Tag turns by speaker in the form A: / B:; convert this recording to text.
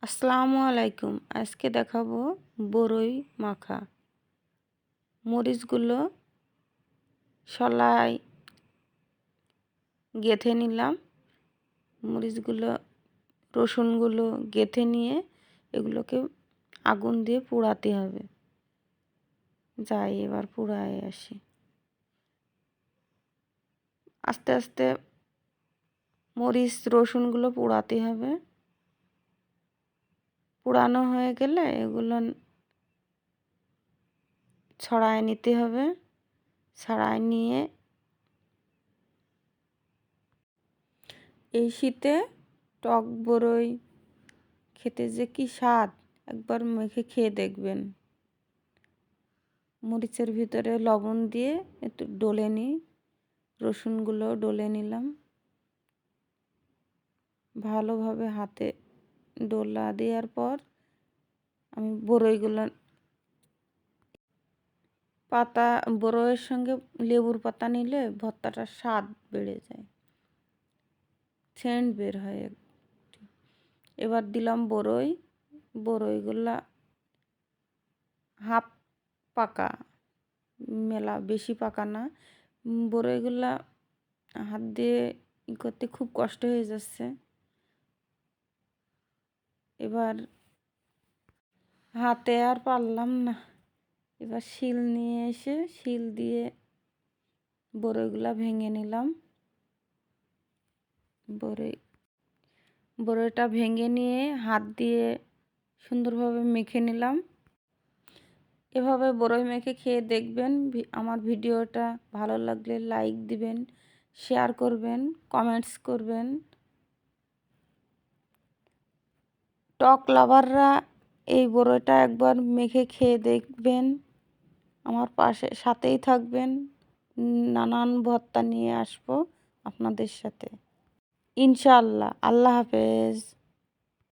A: আসসালামু আলাইকুম। আজকে দেখাবো বরই মাখা। মরিচগুলো শলায় গেঁথে নিলাম। মরিচগুলো রসুনগুলো গেঁথে নিয়ে এগুলোকে আগুন দিয়ে পোড়াতে হবে। যাই এবার পোড়ায় আসি। আস্তে আস্তে মরিচ রসুনগুলো পোড়াতে হবে। পোড়ানো হয়ে গেলে এগুলো ছড়ায় নিতে হবে। ছড়ায় নিয়ে এই শীতে টক বরই খেতে যে কি স্বাদ, একবার মেখে খেয়ে দেখবেন। মরিচের ভিতরে লবণ দিয়ে একটু ডলে নিই, রসুনগুলো ডলে নিলাম। ভালোভাবে হাতে ডলা দেওয়ার পর আমি বরইগুলো বরইয়ের সঙ্গে লেবুর পাতা নিলে ভর্তাটার স্বাদ বেড়ে যায়, সেন্ট বের হয়। এবার দিলাম বরইগুলা হাফ পাকা, মেলা বেশি পাকা না। বরইগুলা হাত দিয়ে করতে খুব কষ্ট হয়ে যাচ্ছে। এবার হাতে আর পারলাম না, এবার শিল নিয়ে এসে শিল দিয়ে বরইগুলা ভেঙে নিলাম। বরইটা ভেঙে নিয়ে হাত দিয়ে সুন্দরভাবে মেখে নিলাম। এভাবে বরই মেখে খেয়ে দেখবেন। আমার ভিডিওটা ভালো লাগলে লাইক দিবেন, শেয়ার করবেন, কমেন্টস করবেন। টক লাভাররা এই বরইটা একবার মেখে খেয়ে দেখবেন। আমার সাথেই থাকবেন। নানান ভর্তা নিয়ে আসবো আপনাদের সাথে ইনশাআল্লাহ। আল্লাহ হাফেজ।